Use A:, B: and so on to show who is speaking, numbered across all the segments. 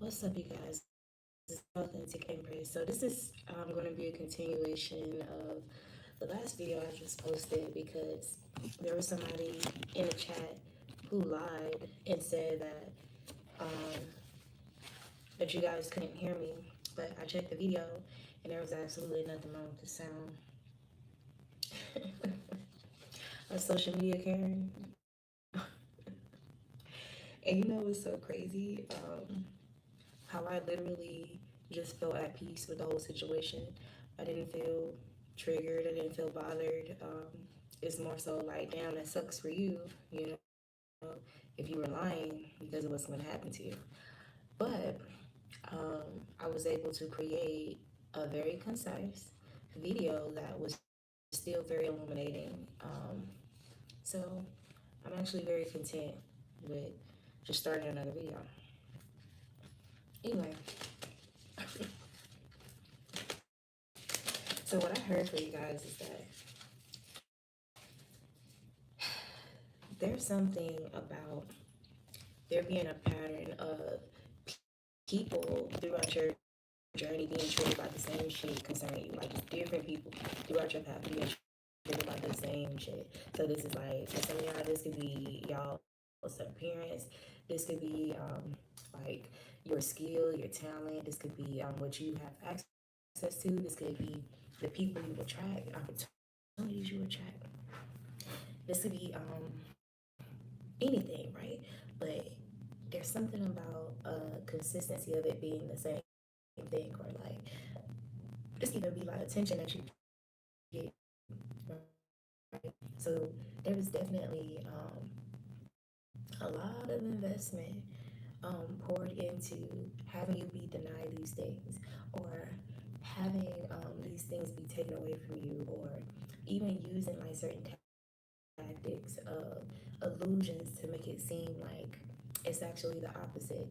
A: What's up, you guys? This is Authentic Empress. So this is going to be a continuation of the last video I just posted because there was somebody in the chat who lied and said um, that you guys couldn't hear me. But I checked the video and there was absolutely nothing wrong with the sound. A social media Karen. And you know what's so crazy? How I literally just felt at peace with the whole situation. I didn't feel triggered. I didn't feel bothered. It's more so like, damn, that sucks for you, if you were lying because of what's going to happen to you. But I was able to create a very concise video that was still very illuminating. So I'm actually very content with just starting another video. Anyway, so what I heard for you guys is that there's something about there being a pattern of people throughout your journey being triggered by the same shit concerning you. Like different people throughout your path being triggered by the same shit. So this is like for some of y'all, this could be y'all's appearance. This could be like your skill, your talent. This could be what you have access to. This could be the people you attract, opportunities you attract. This could be anything, right? But there's something about consistency of it being the same thing, or like this can even be like attention that you get, right? So there is definitely a lot of investment poured into having you be denied these things, or having these things be taken away from you, or even using like certain tactics of illusions to make it seem like it's actually the opposite.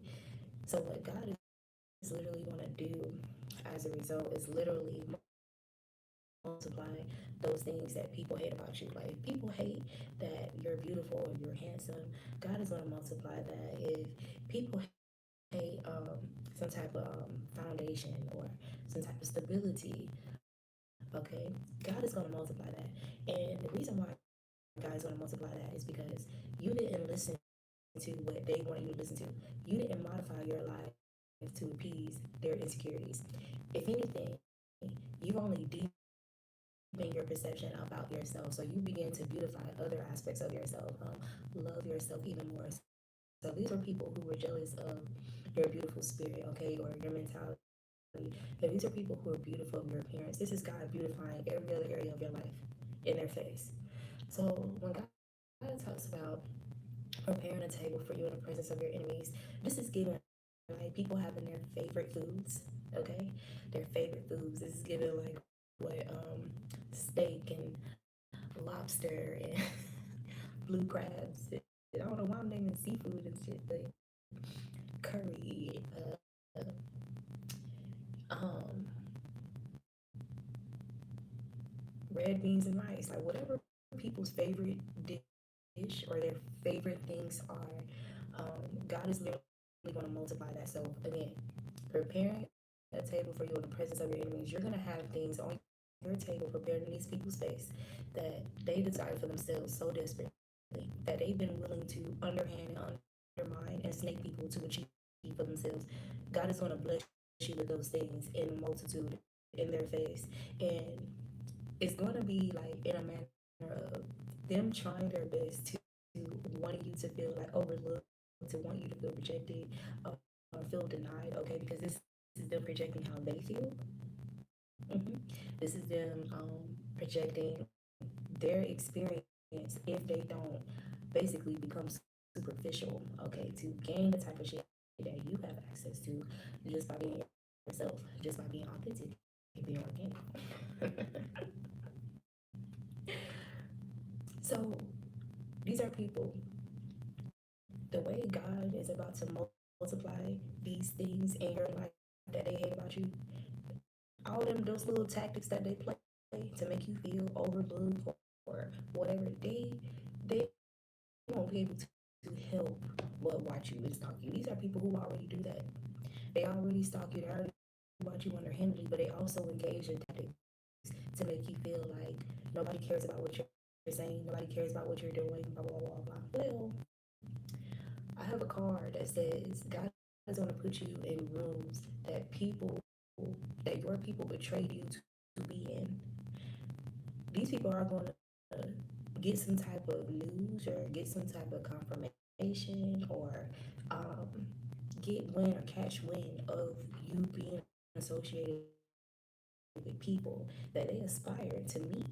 A: So what God is literally going to do as a result is literally multiply those things that people hate about you. Like if people hate that you're beautiful or you're handsome, God is going to multiply that. If people hate some type of foundation or some type of stability, okay, God is going to multiply that. And the reason why God is going to multiply that is because you didn't listen to what they wanted you to listen to. You didn't modify your life to appease their insecurities. If anything, you've only deepened your perception about yourself. So you begin to beautify other aspects of yourself, love yourself even more. So these are people who were jealous of your beautiful spirit, okay, or your mentality. And these are people who are beautiful of your appearance. This is God beautifying every other area of your life in their face. So when God talks about preparing a table for you in the presence of your enemies, this is given like people having their favorite foods, okay? Their favorite foods. This is given like what steak and lobster and blue crabs. I don't know why I'm naming seafood and shit, but curry, um, red beans and rice, like whatever people's favorite dish or their favorite things are. God is literally going to multiply that. So again, preparing a table for you in the presence of your enemies, you're going to have things on your table prepared in these people's face that they desire for themselves so desperately that they've been willing to underhand and undermine and snake people to achieve for themselves. God is going to bless you with those things in a multitude in their face. And it's going to be like in a manner of them trying their best to wanting you to feel like overlooked, to want you to feel rejected, or feel denied, okay? Because this is them projecting how they feel. hmm This is them projecting their experience if they don't basically become superficial, okay, to gain the type of shit that you have access to just by being yourself, just by being authentic and being organic. So these are people. The way God is about to multiply these things in your life that they hate about you, all them those little tactics that they play to make you feel overlooked or whatever, they won't be able to help but watch you and stalk you. These are people who already do that. They already stalk you. They already watch you underhandedly, but they also engage in tactics to make you feel like nobody cares about what you're saying, nobody cares about what you're doing, blah, blah, blah, blah. Well, I have a card that says God is going to put you in rooms that that your people betrayed you to be in. These people are going to get some type of news or get some type of confirmation or um, get wind or catch wind of you being associated with people that they aspire to meet.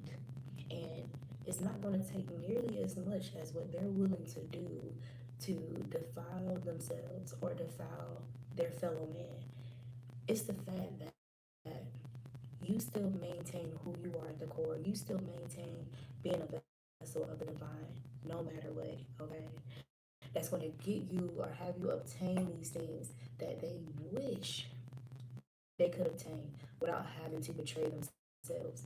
A: And it's not going to take nearly as much as what they're willing to do to defile themselves or defile their fellow man. It's the fact that you still maintain who you are at the core. You still maintain being a vessel of the divine, no matter what, okay? That's going to get you or have you obtain these things that they wish they could obtain without having to betray themselves.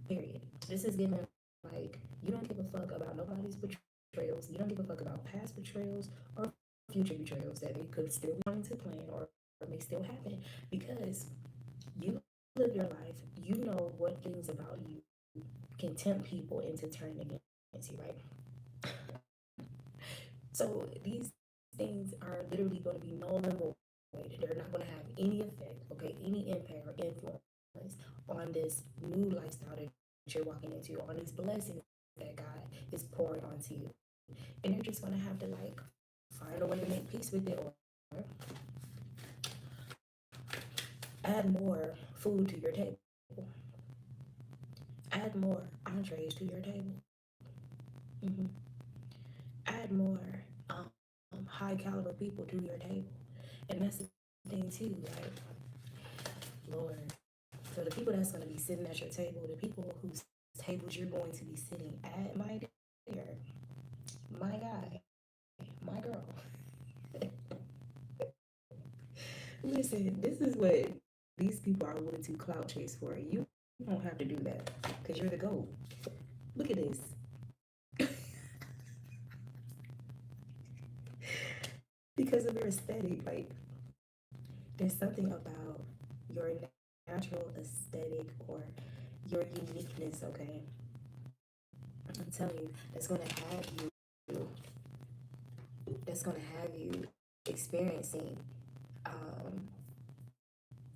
A: Period. This is given like you don't give a fuck about nobody's betrayals. You don't give a fuck about past betrayals or future betrayals that they could still be wanting to plan or may still happen because you live your life. You know what things about you can tempt people into turning against you, right? So these things are literally going to be null and void. They're not going to have any effect, okay, any impact or influence on this new lifestyle that you're walking into, on these blessings that God is pouring onto you. And you're just going to have to like find a way to make peace with it or add more food to your table, add more entrees to your table, hmm add more high caliber people to your table. And that's the thing too, like, Lord. So the people that's going to be sitting at your table, the people whose tables you're going to be sitting at, my dear, my guy, my girl. Listen, this is what these people are willing to clout chase for. You don't have to do that because you're the GOAT. Look at this. Because of your aesthetic, like, there's something about your natural aesthetic or your uniqueness, okay? I'm telling you, that's gonna have you experiencing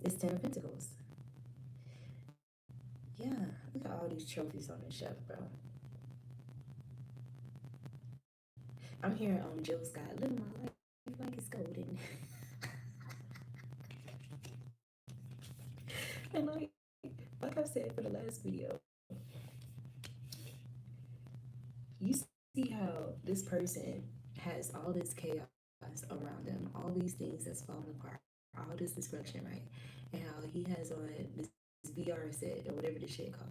A: this Ten of Pentacles. Yeah, look at all these trophies on the shelf, bro. I'm hearing Jill Scott, live my life like it's golden. And like I said for the last video, you see how this person has all this chaos around them, all these things that's falling apart, all this destruction, right? And how he has on this VR set or whatever the shit called,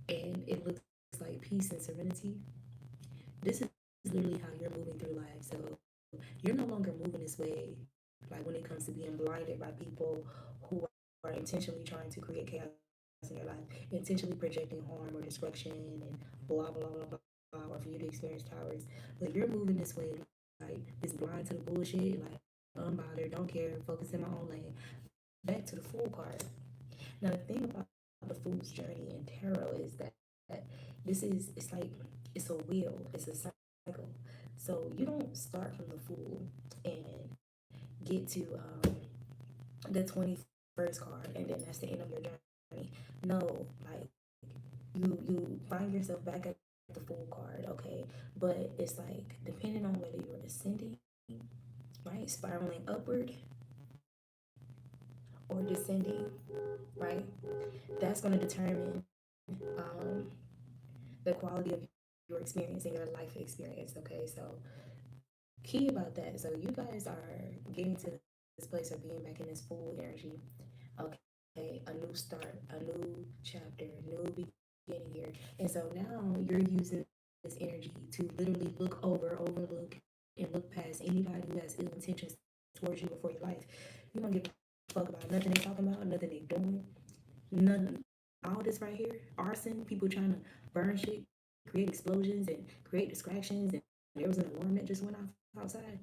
A: and it looks like peace and serenity. This is literally how you're moving through life. So you're no longer moving this way, like when it comes to being blinded by people who are intentionally trying to create chaos in your life, intentionally projecting harm or destruction and blah blah blah blah, blah or for you to experience towers. But you're moving this way, like this blind to the bullshit, like unbothered, don't care, focus in my own lane. Back to the Fool card. Now the thing about the Fool's journey in tarot is that this is it's like it's a wheel, it's a cycle. So you don't start from the Fool and get to the 21st card and then that's the end of your journey. No, like you find yourself back at the Fool card, okay? But it's like depending on whether you're ascending, right, spiraling upward or descending, right? That's going to determine um, the quality of your experience and your life experience, okay? So key about that. So you guys are getting to this place of being back in this Fool energy, okay? A new start, a new chapter, new beginning here. And so now you're using this energy to literally overlook, and look past anybody who has ill intentions towards you or for your life. You don't give a fuck about nothing they talking about, nothing they doing, none. All this right here, arson, people trying to burn shit, create explosions and create distractions, and there was an alarm that just went off outside.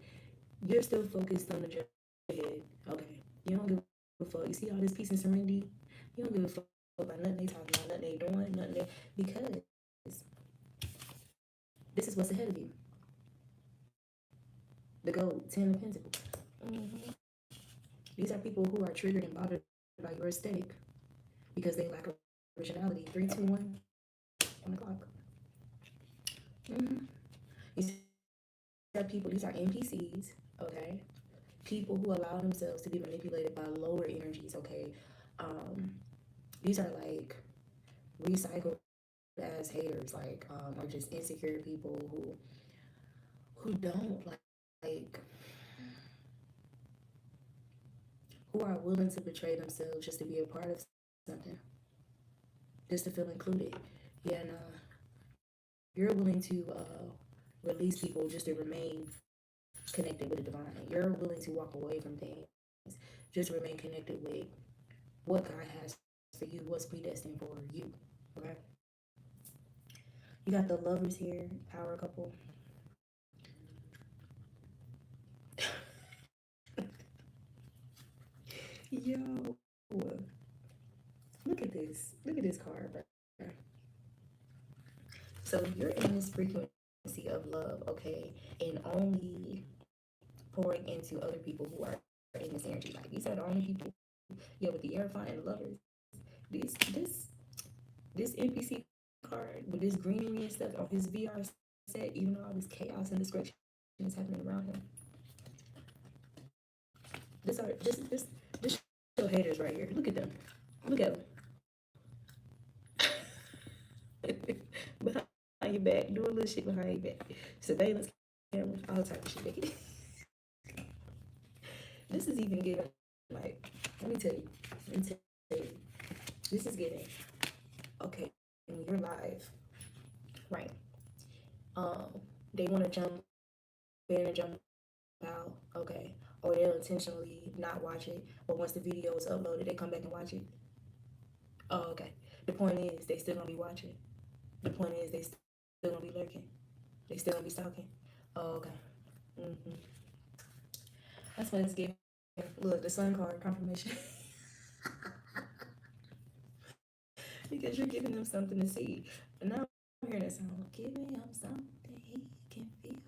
A: You're still focused on the journey ahead. Okay. You don't give a fuck. You see all this peace and serenity. You don't give a fuck about nothing they talking about, nothing they doing, nothing they, because this is what's ahead of you. The gold, 10 of Pentacles. Mm-hmm. These are people who are triggered and bothered by your aesthetic because they lack originality. 3, 2, 1 on the clock. Mm-hmm. These are people, these are NPCs, okay? People who allow themselves to be manipulated by lower energies, okay? These are like recycled as haters, like, or just insecure people who don't like who are willing to betray themselves just to be a part of something, just to feel included. Yeah, and you're willing to release people just to remain connected with the divine. You're willing to walk away from things, just remain connected with what God has for you, what's predestined for you. Okay. You got the lovers here, power couple. Yo, look at this. Look at this card, bro. So you're in this frequency of love, okay, and only pouring into other people who are in this energy. Like these are the only people. Yeah, with the Hierophant and the lovers. This NPC card with this greenery and stuff on his VR set, even though all this chaos and destruction is happening around him. This show haters right here. Look at them. Look at them. Behind your back, doing little shit behind your back. Surveillance cameras, all type of shit. This is even giving like, let me tell you. This is getting okay, when you're live, right? They want to jump in and jump out, okay, or they'll intentionally not watch it, but once the video is uploaded, they come back and watch it. Oh, okay. The point is, they still gonna be watching. The point is, they still gonna be lurking. They still gonna be stalking. Oh, okay. Mm-hmm. That's what it's giving. Look, the sun card confirmation. Because you're giving them something to see. And now I'm hearing that sound. Giving him something he can feel.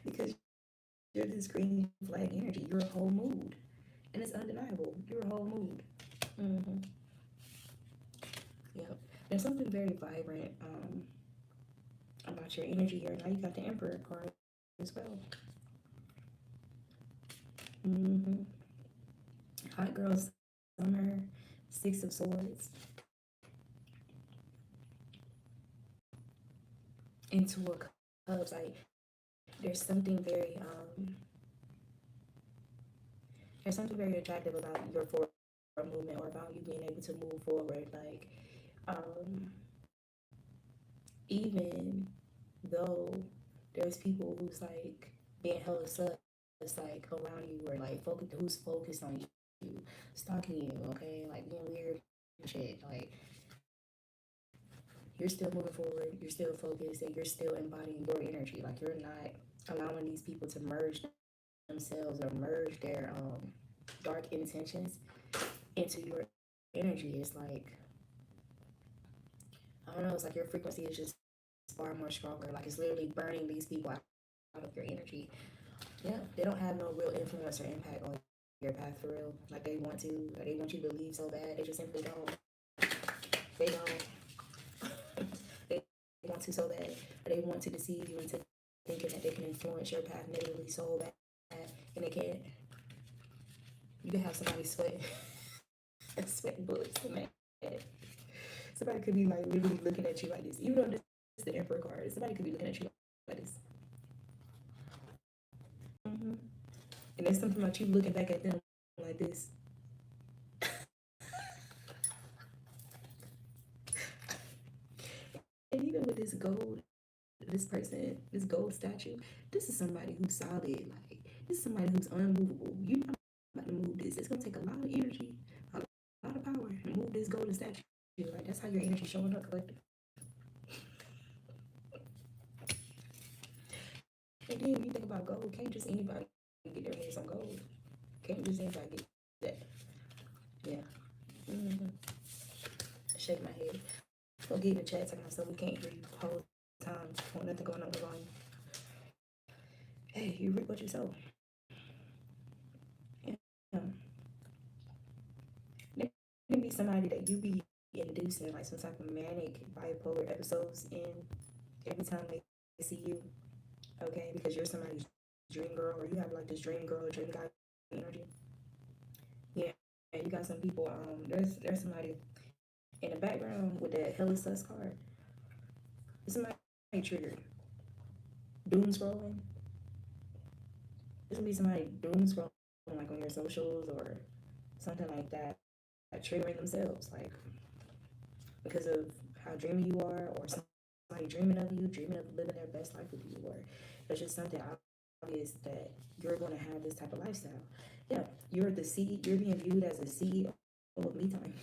A: Because you're this green flag energy. You're a whole mood. And it's undeniable. You're a whole mood. Mm-hmm. Yep. There's something very vibrant about your energy here. Now you got the Emperor card as well. Mm-hmm. Hot girl summer, 6 of Swords. Into a Cups. Like there's something very there's something very attractive about your forward movement or about you being able to move forward. Like even though there's people who's like being hella sus like around you or like who's focused on you, stalking you, okay, like being weird and shit, like you're still moving forward, you're still focused, and you're still embodying your energy. Like you're not allowing these people to merge themselves or merge their dark intentions into your energy. It's like I don't know, it's like your frequency is just far more stronger. Like it's literally burning these people out of your energy. Yeah, they don't have no real influence or impact on your path for real. Like they want to, or they want you to believe so bad. They just simply don't. They don't. They want to so bad, or they want to deceive you into thinking that they can influence your path negatively so bad, and they can't. You can have somebody sweating bullets in that. Somebody could be like literally looking at you like this, even though this is the Emperor card. Somebody could be looking at you like this. Mm-hmm. And there's something about you looking back at them like this. And even with this gold, this person, this gold statue, this is somebody who's solid. Like this is somebody who's unmovable. You're not about to move this. It's gonna take a lot of energy, a lot of power to move this golden statue. Like that's how your energy showing up collective. And then when you think about gold, can't just anybody get their hands on gold. Can't just anybody get that. Yeah. Mm-hmm. Shake my head. Go get in the chat talking about stuff we can't hear you the whole time. Want nothing going on with volume. Hey, you reap what you sow. Yeah. There can be somebody that you be inducing like some type of manic bipolar episodes in every time they see you. Okay, because you're somebody's dream girl, or you have like this dream girl, dream guy energy. Yeah, and you got some people. There's somebody in the background with that hella sus card. There's somebody triggered. Doom scrolling. There's gonna be somebody doom scrolling like on your socials or something like that, like triggering themselves, like because of how dreamy you are, or somebody dreaming of you, dreaming of living their best life with you, or it's just something obvious that you're going to have this type of lifestyle. Yeah, you're you're being viewed as a CEO of me time.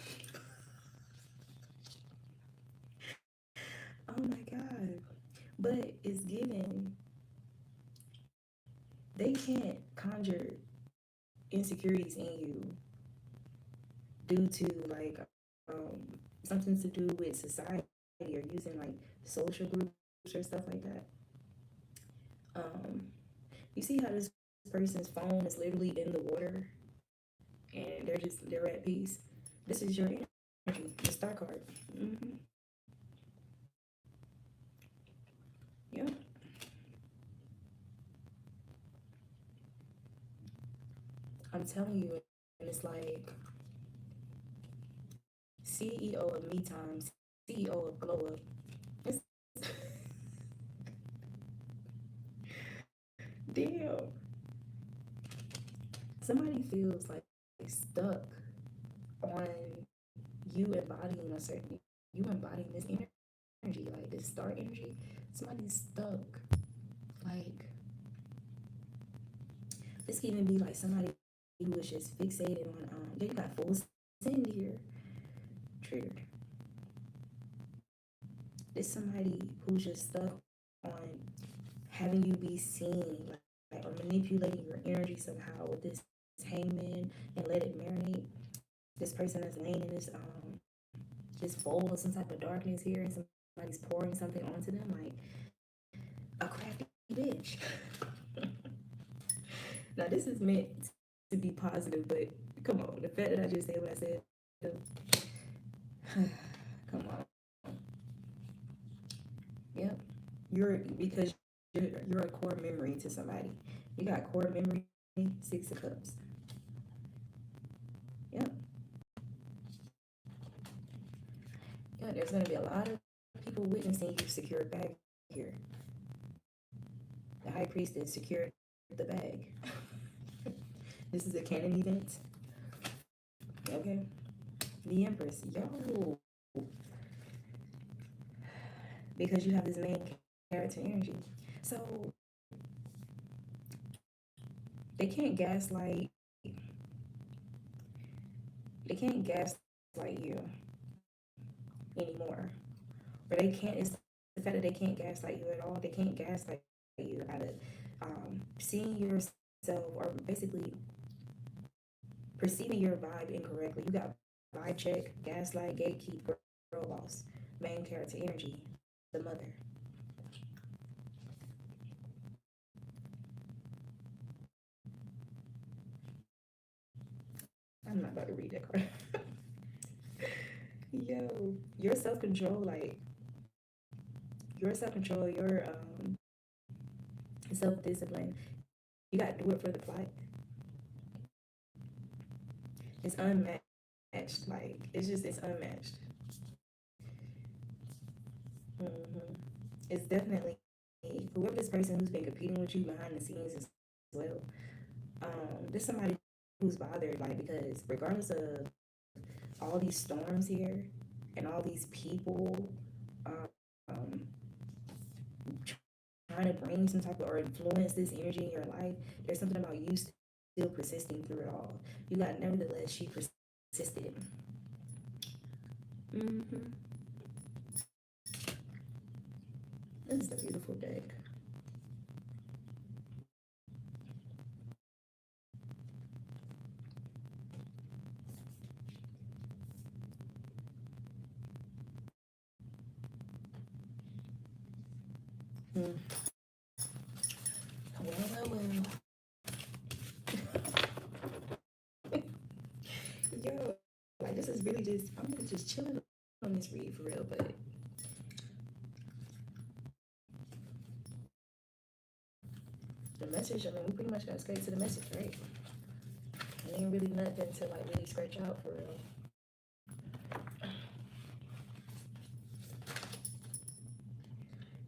A: Oh my god! But it's given. They can't conjure insecurities in you due to like something to do with society or using like social groups or stuff like that. Um, you see how this person's phone is literally in the water and they're at peace. This is your energy, the star card. Mm-hmm. Yeah, I'm telling you, and it's like CEO of me time, CEO of glow up. It's damn. Somebody feels like stuck on you embodying a certain, you embodying this energy, like this star energy. Somebody's stuck. Like this can even be like somebody who was just fixated on yeah, you got full send here. Triggered. It's somebody who's just stuck on having you be seen, like or manipulating your energy somehow with this hangman and let it marinate. This person that's laying in this bowl of some type of darkness here, and somebody's pouring something onto them like a crafty bitch. Now this is meant to be positive, but come on, the fact that I just said what I said, come on. Yep, because you're a core memory to somebody. You got core memory, 6 of Cups. Yep. Yeah, there's gonna be a lot of people witnessing you secure a bag here. The High Priestess secured the bag. This is a canon event. Okay. The Empress, yo, because you have this main character energy. So they can't gaslight. They can't gaslight you anymore. Or they can't. It's the fact that they can't gaslight you at all. They can't gaslight you out of seeing yourself, or basically perceiving your vibe incorrectly. You got vibe check, gaslight, gatekeep, girl boss, main character energy, the mother. I'm not about to read that card. Yo, your self control, like your self control, your self discipline. You got to do it for the plot. It's unmatched. Like it's unmatched. Hmm. It's definitely whoever this person who's been competing with you behind the scenes as well. There's somebody who's bothered, like because regardless of all these storms here and all these people um, trying to bring some type of or influence this energy in your life, there's something about you still persisting through it all. You got nevertheless, she persisted. Mm-hmm. This is a beautiful deck. Well. Yo, like this is really just, I'm really just chilling on this read for real, but the message, I mean, we pretty much got straight to the message, right? It ain't really nothing to like really scratch out for real.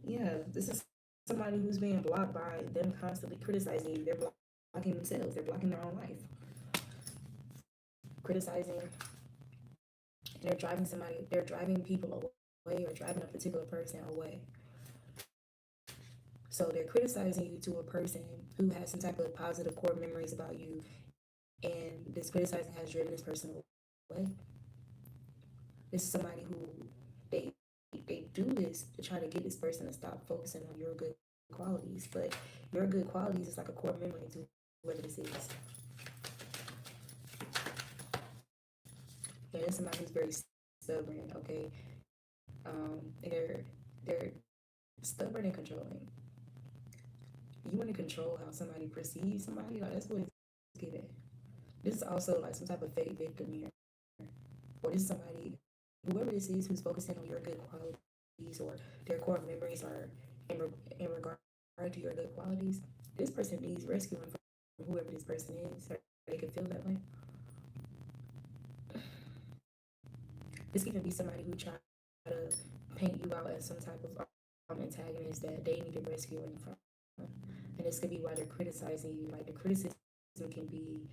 A: Yeah, this is somebody who's being blocked by them constantly criticizing you. They're blocking themselves. They're blocking their own life. Criticizing. They're driving somebody. They're driving people away or driving a particular person away. So they're criticizing you to a person who has some type of positive core memories about you, and this criticizing has driven this person away. This is somebody who they they do this to try to get this person to stop focusing on your good qualities, but your good qualities is like a core memory to whoever this is. And it's somebody who's very stubborn, okay? They're stubborn and controlling. You want to control how somebody perceives somebody, like that's what it's given. This is also like some type of fake victim here, or this is somebody, whoever this is, who's focusing on your good qualities or their core memories are in regard to your good qualities. This person needs rescuing from whoever this person is, so they can feel that way. This can even be somebody who try to paint you out as some type of antagonist that they need to rescuing from. And this could be why they're criticizing you. Like the criticism can be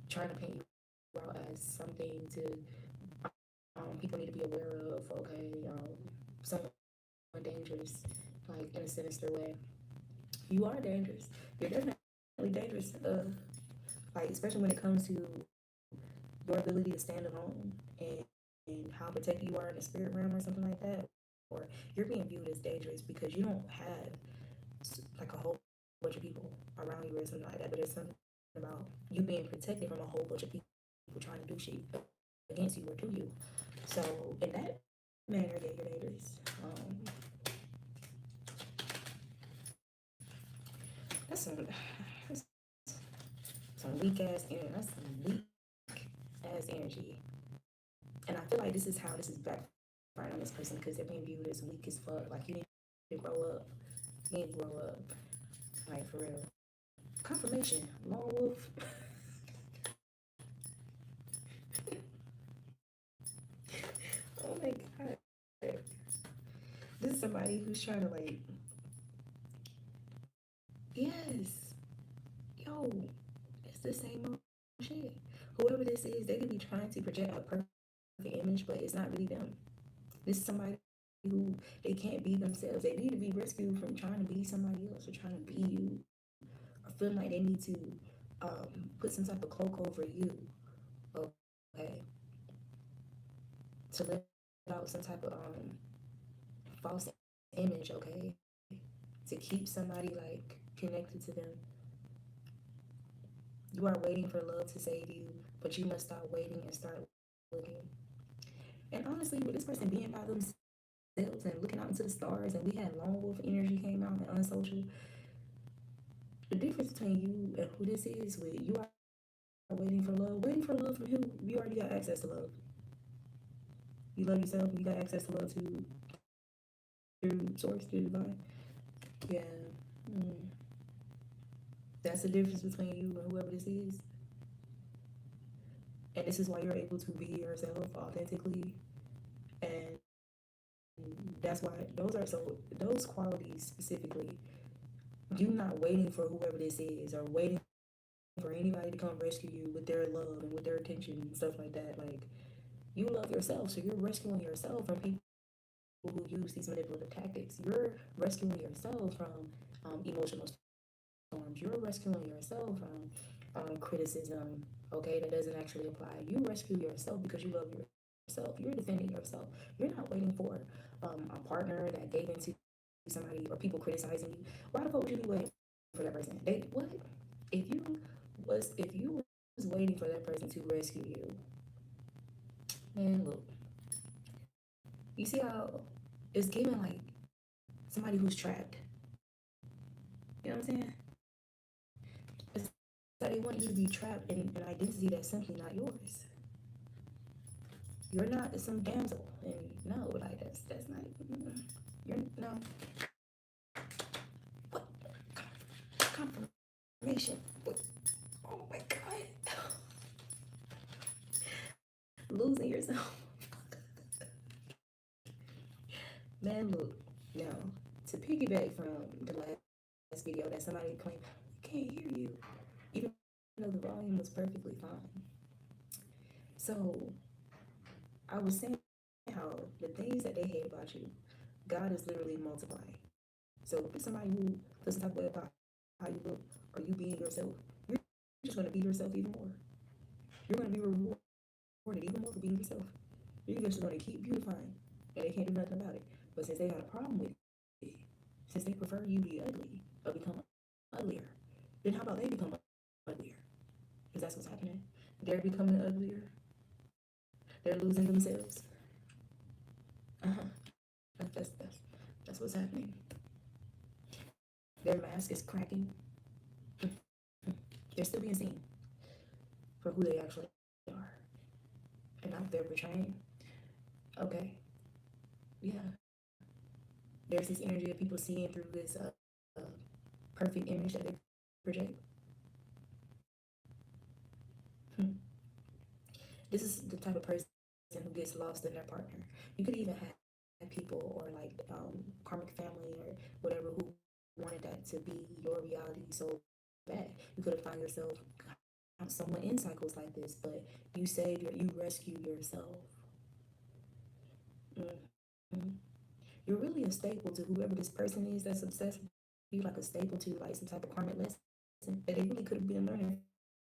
A: trying to paint you out as something to people need to be aware of. Okay, someone dangerous, like in a sinister way. You are dangerous. You're definitely dangerous. Like especially when it comes to your ability to stand alone and how protected you are in the spirit realm or something like that, or you're being viewed as dangerous because you don't have like a whole bunch of people around you or something like that. But there's something about you being protected from a whole bunch of people trying to do shit against you or to you. So in that manner, yeah, you're dangerous. That's some weak ass energy. That's some weak ass energy. And I feel like this is how this is backfiring on this person because they're being viewed as weak as fuck. Like you need to grow up. You need to grow up. Like for real. Confirmation. Lone wolf. Oh my god. This is somebody who's trying to like, yes, yo, it's the same old shit. Whoever this is, they could be trying to project a perfect image, but it's not really them. This is somebody who they can't be themselves. They need to be rescued from trying to be somebody else or trying to be you, or feeling like they need to put some type of cloak over you. Okay, to let out some type of false image. Okay, to keep somebody like connected to them. You are waiting for love to save you, but you must stop waiting and start looking. And honestly, with this person being by themselves and looking out into the stars, and we had lone wolf energy came out and unsocial. The difference between you and who this is with you are waiting for love from who you already got access to love. You love yourself, and you got access to love to through source, through divine. Yeah. Mm. That's the difference between you and whoever this is. And this is why you're able to be yourself authentically. And that's why those qualities specifically, you not waiting for whoever this is or waiting for anybody to come rescue you with their love and with their attention and stuff like that. Like you love yourself, so you're rescuing yourself from people who use these manipulative tactics. You're rescuing yourself from emotional storms. You're rescuing yourself from criticism. Okay, that doesn't actually apply. You rescue yourself because you love yourself. You're defending yourself. You're not waiting for a partner that gave into somebody or people criticizing you. Why the fuck would you be waiting for that person? They what? If you was waiting for that person to rescue you, man, look, you see how it's given like somebody who's trapped. You know what I'm saying? It's like they want you to be trapped in an identity that's simply not yours. You're not some damsel, and no, like that's not. You're no. What confirmation? What? Oh my god, losing yourself. Man, look, now to piggyback from the last video that somebody claimed, I can't hear you, even though the volume was perfectly fine. So I was saying how the things that they hate about you, God is literally multiplying. So if it's somebody who doesn't talk about how you look or you being yourself, you're just going to be yourself even more. You're going to be rewarded even more for being yourself. You're just going to keep beautifying, and they can't do nothing about it. But since they got a problem with it, since they prefer you be ugly or become uglier, then how about they become uglier? Because that's what's happening. They're becoming uglier. They're losing themselves. Uh-huh. That's what's happening. Their mask is cracking. They're still being seen for who they actually are and not they're portraying. Okay, yeah. There's this energy of people seeing through this uh, perfect image that they project. Hmm. This is the type of person who gets lost in their partner. You could even have people or like karmic family or whatever who wanted that to be your reality so bad. You could have found yourself somewhat in cycles like this, but you rescued yourself. Mm-hmm. You're really a staple to whoever this person is that's obsessed with you, like a staple to like some type of karmic lesson that they really could have been learning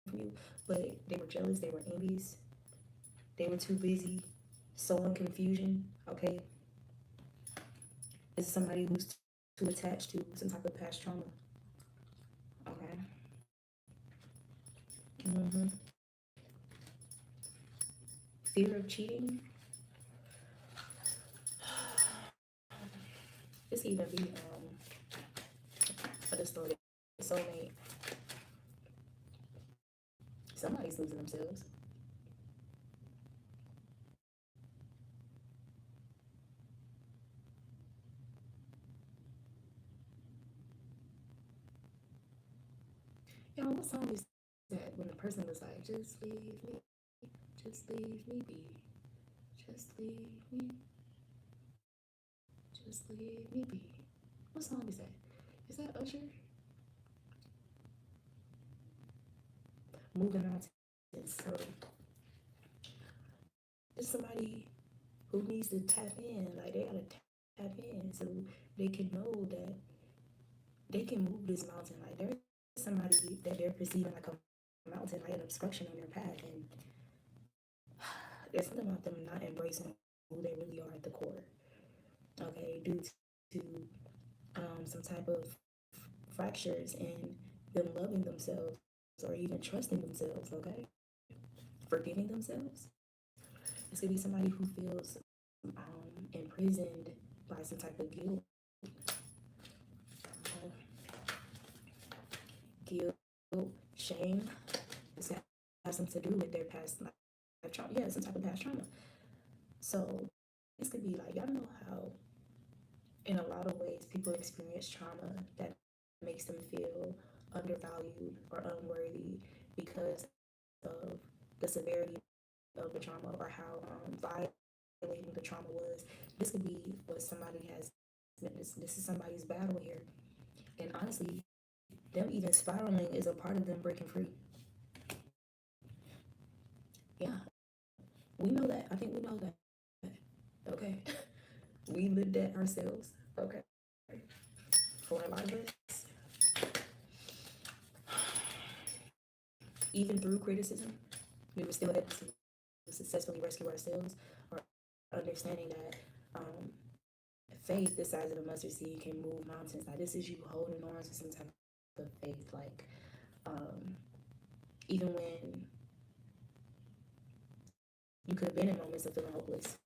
A: from you, but they were jealous, they were envious, they were too busy sowing confusion. Okay, this is somebody who's too attached to some type of past trauma. Okay. Mm-hmm. Fear of cheating. This even be a distorted soulmate. Somebody's losing themselves. What song is that when the person was like, just leave me, just leave me be, just leave me, just leave me be. What song is that? Is that Usher? Moving on to so there's somebody who needs to tap in, like they gotta tap in so they can know that they can move this mountain. Like there's somebody that they're perceiving like a mountain, like an obstruction on their path, and there's something about them not embracing who they really are at the core. Okay, due to some type of fractures in them loving themselves or even trusting themselves. Okay, forgiving themselves. This could be somebody who feels imprisoned by some type of guilt. Uh, Guilt, shame. This has something to do with their past life trauma. Yeah, some type of past trauma. So this could be like, y'all know how in a lot of ways people experience trauma that makes them feel undervalued or unworthy because of the severity of the trauma or how violating the trauma was. This could be what somebody has. This is somebody's battle here, and honestly, them even spiraling is a part of them breaking free. Yeah, we know that. I think we know that. Okay, we lived that ourselves. Okay, for a lot of us, even through criticism, we were still able to successfully rescue ourselves, or understanding that faith the size of a mustard seed can move mountains. Like this is you holding on to some type of faith, like even when you could have been in moments of feeling hopeless.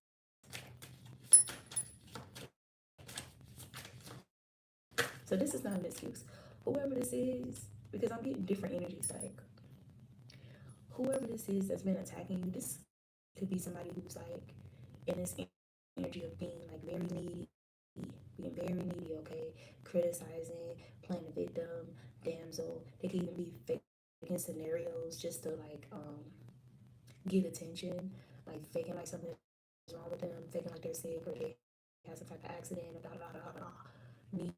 A: So this is not an excuse. Whoever this is, because I'm getting different energies, like whoever this is that's been attacking you, this could be somebody who's like in this energy of being like very needy, being very needy, okay? Criticizing, playing the victim, damsel. They could even be faking scenarios just to like get attention, like faking like something is wrong with them, faking like they're sick or they have some type of accident or da da da da da. Need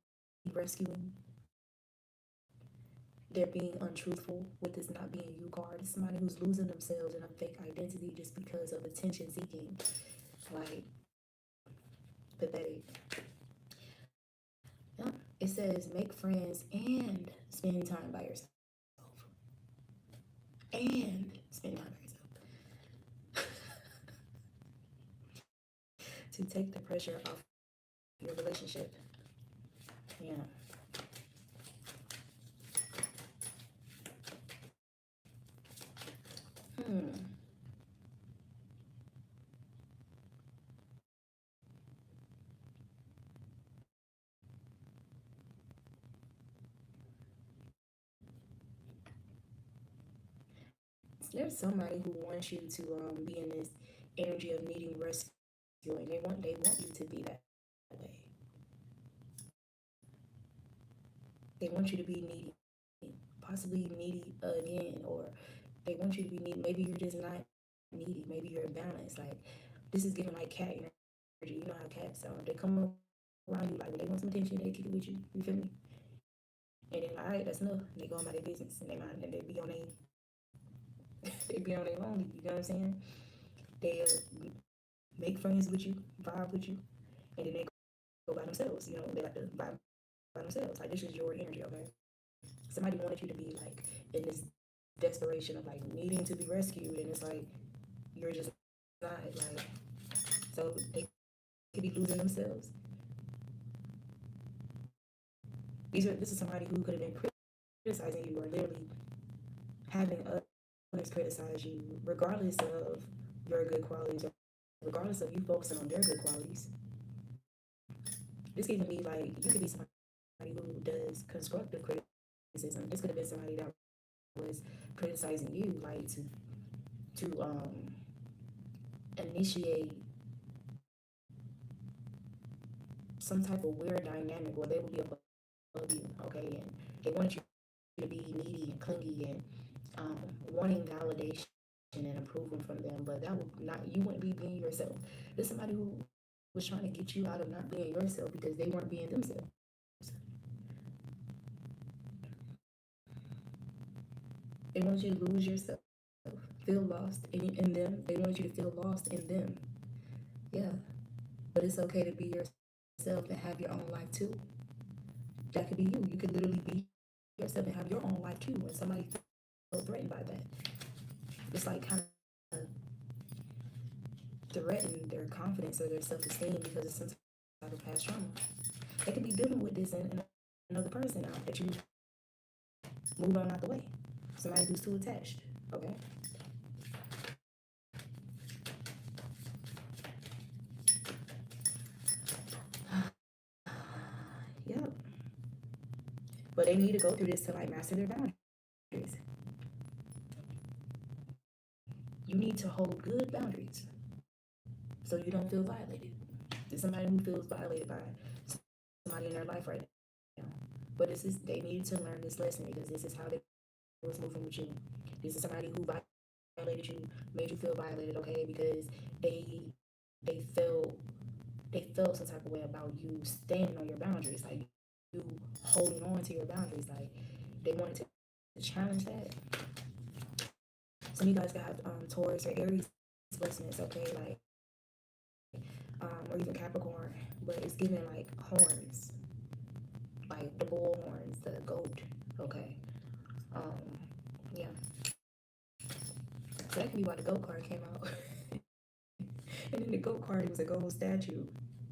A: rescuing. They're being untruthful with this not being you card. It's somebody who's losing themselves in a fake identity just because of attention seeking. Like pathetic. Yeah. It says make friends and spend time by yourself. And spend time by yourself. To take the pressure off your relationship. Yeah. Hmm. There's somebody who wants you to be in this energy of needing rescuing. They want you to be that way. They want you to be needy, possibly needy again, or they want you to be needy. Maybe you're just not needy. Maybe you're balanced. Like this is giving like cat energy. You know how cats they come around you like when they want some attention, they kick it with you. You feel me? And then all right, that's enough. And they go about their business and they mind and they be on they be on their own. You know what I'm saying? They make friends with you, vibe with you, and then they go by themselves. You know, they like to vibe by themselves. Like this is your energy, okay? Somebody wanted you to be like in this desperation of like needing to be rescued, and it's like you're just not like so they could be losing themselves. This is somebody who could have been criticizing you or literally having others criticize you, regardless of your good qualities, or regardless of you focusing on their good qualities. This could even be like you could be somebody who does constructive criticism. This could have been somebody that was criticizing you, like to initiate some type of weird dynamic where they will be above you, okay, and they want you to be needy and clingy and wanting validation and approval from them, but that would not you wouldn't be being yourself. There's somebody who was trying to get you out of not being yourself because they weren't being themselves. They want you to lose yourself, feel lost in them. They want you to feel lost in them. Yeah, but it's okay to be yourself and have your own life too. That could be you. You could literally be yourself and have your own life too. When somebody feels threatened by that, it's like kind of threaten their confidence or their self-esteem because of some type of past trauma. They could be dealing with this in another person now that you move on out the way. Somebody who's too attached. Okay. Yep. But they need to go through this to like master their boundaries. You need to hold good boundaries so you don't feel violated. There's somebody who feels violated by somebody in their life right now. But this is they needed to learn this lesson because this is how they was moving with you. This is somebody who violated you, made you feel violated, okay, because they felt they felt some type of way about you standing on your boundaries, like you holding on to your boundaries, like they wanted to challenge that. Some of you guys got Taurus or Aries placements, okay, like or even Capricorn, but it's giving like horns, like the bull horns, the goat, okay. Um, yeah, so that could be why the goat card came out. And then the goat card was a gold statue.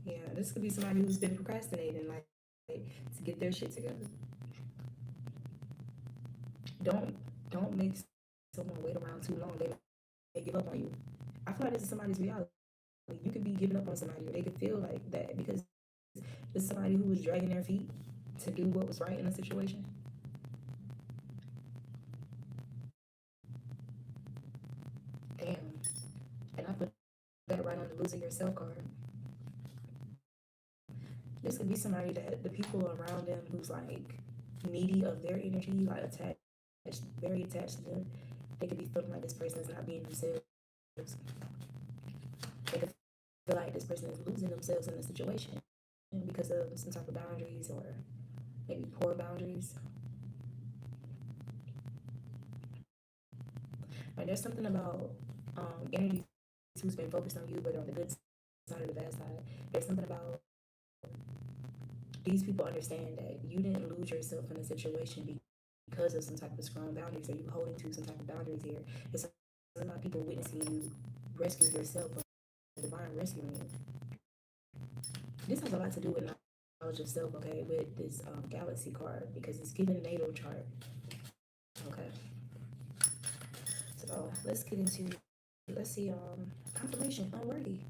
A: Yeah, this could be somebody who's been procrastinating, like to get their shit together. Don't don't make someone wait around too long. They give up on you. I feel like this is somebody's reality. You could be giving up on somebody, or they could feel like that because this is somebody who was dragging their feet. to do what was right in the situation. Damn. And I put that right on the losing yourself card. This could be somebody that the people around them who's like needy of their energy, like attached, very attached to them, they could be feeling like this person is not being themselves. They could feel like this person is losing themselves in the situation because of some type of boundaries or maybe poor boundaries. Like there's something about energy who's been focused on you, whether on the good side or the bad side. There's something about these people understand that you didn't lose yourself in a situation because of some type of strong boundaries, or you holding to some type of boundaries here. It's about people witnessing you rescue yourself, or the divine rescuing you. This has a lot to do with knowledge of self, okay, with this galaxy card, because it's given natal chart. Okay. So let's get into, let's see, confirmation, unworthy.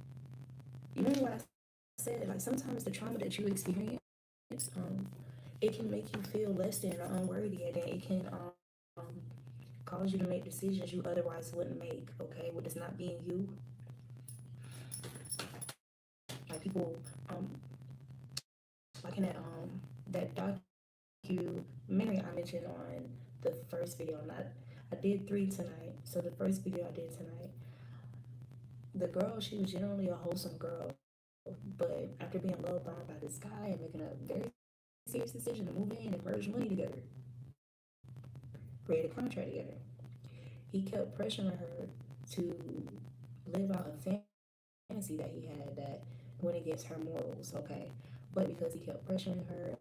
A: You remember what I said? Like sometimes the trauma that you experience, it can make you feel less than or unworthy, and then it can cause you to make decisions you otherwise wouldn't make. Okay, with this not being you, like people, like in that documentary I mentioned on the first video. Not, I did 3 tonight. So the first video I did tonight, the girl, she was generally a wholesome girl, but after being love bombed by this guy and making a very serious decision to move in and merge money together, create a contract together, he kept pressuring her to live out a fantasy that he had that went against her morals, okay? But because he kept pressuring her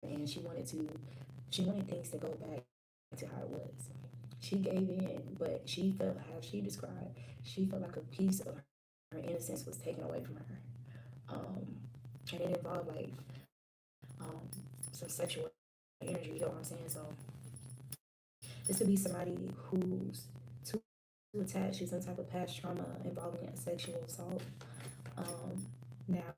A: and she wanted things to go back to how it was. She gave in, but she felt, how she described, she felt like a piece of her innocence was taken away from her. And it involved like um, some sexual energy, you know what I'm saying? So this could be somebody who's too attached to some type of past trauma involving a sexual assault. Now,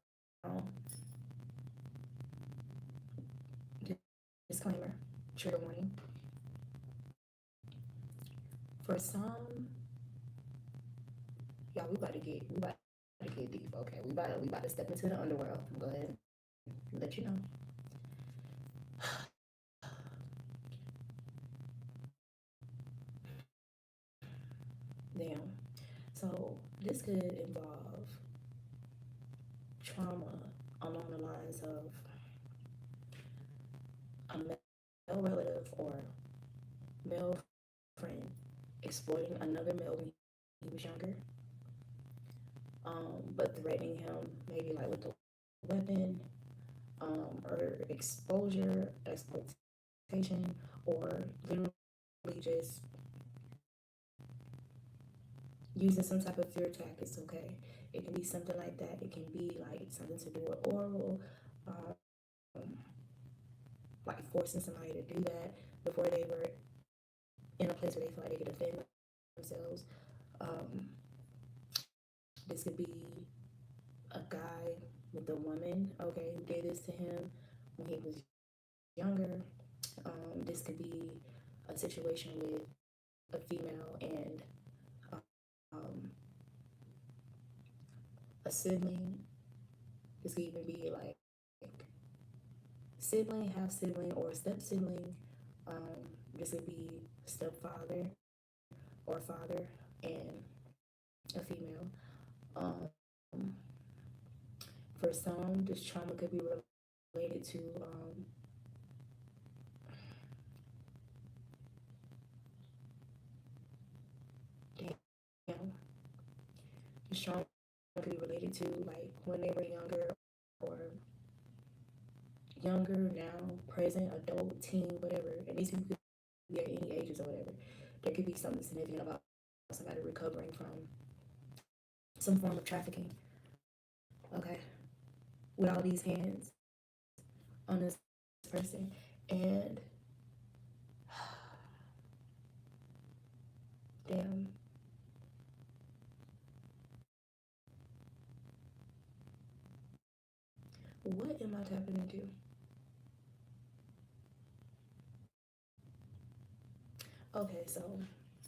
A: disclaimer, trigger warning. For some, y'all, we about to get deep. Okay, we about to step into the underworld. Go ahead, let you know. Damn. So this could involve trauma along the lines of a male relative or male friend exploiting another male when he was younger, but threatening him maybe like with a weapon, or exposure, exploitation, or literally just using some type of fear tactics. Okay, it can be something like that. It can be like something to do with oral, like forcing somebody to do that before they were in a place where they feel like they could defend themselves. Um, this could be a guy with a woman, okay, who did this to him when he was younger. This could be a situation with a female and um, a sibling. This could even be like sibling, half sibling, or step sibling. This could be stepfather or father and a female. Um, for some, this trauma could be related to damn, this trauma could be related to like when they were younger or younger, now, present, adult, teen, whatever. And these people could be at any ages or whatever. There could be something significant about somebody recovering from some form of trafficking. Okay, with all these hands on this person, and damn, what am I tapping into? Okay, so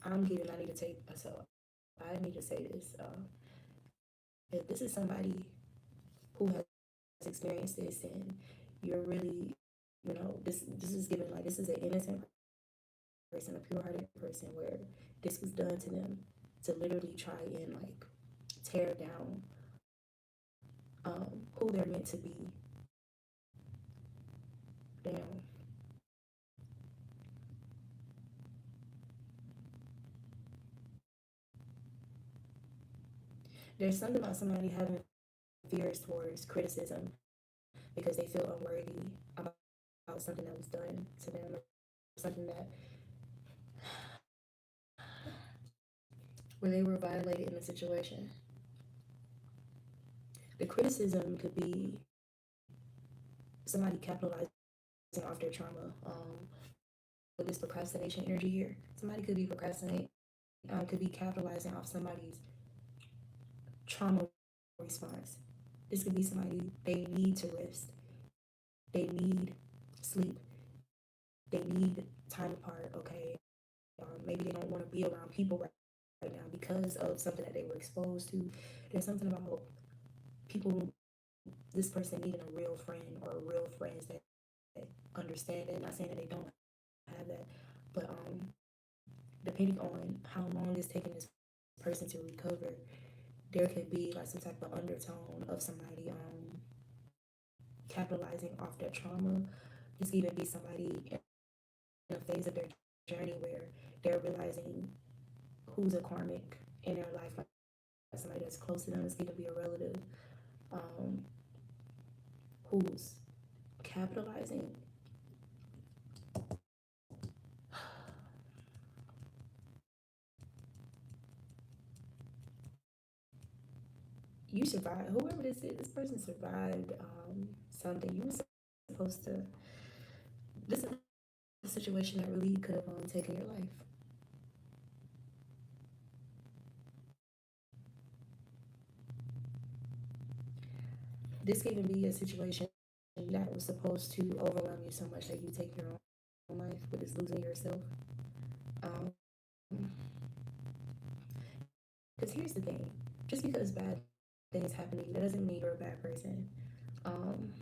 A: I need to say this. If this is somebody who has experienced this and you're really, this is given like this is an innocent person, a pure-hearted person where this was done to them to literally try and like tear down who they're meant to be down. There's something about somebody having fears towards criticism because they feel unworthy about something that was done to them or something that where they were violated in the situation. The criticism could be somebody capitalizing off their trauma. With this procrastination energy here, somebody could be procrastinating, could be capitalizing off somebody's trauma response. This could be somebody they need to rest, they need sleep, they need time apart. Okay, maybe they don't want to be around people right now because of something that they were exposed to. There's something about people, this person needing a real friend or real friends that understand it. Not saying that they don't have that, but depending on how long it's taking this person to recover, there could be like some type of undertone of somebody capitalizing off their trauma. This could even be somebody in a phase of their journey where they're realizing who's a karmic in their life, like somebody that's close to them. This could even be a relative um, who's capitalizing. You survived. Whoever this is, this person survived something. You were supposed to. This is a situation that really could have taken your life. This could even be a situation that was supposed to overwhelm you so much that you take your own life, but it's losing yourself. Um, because here's the thing: just because bad things happen to you, that doesn't mean you're a bad person. Um,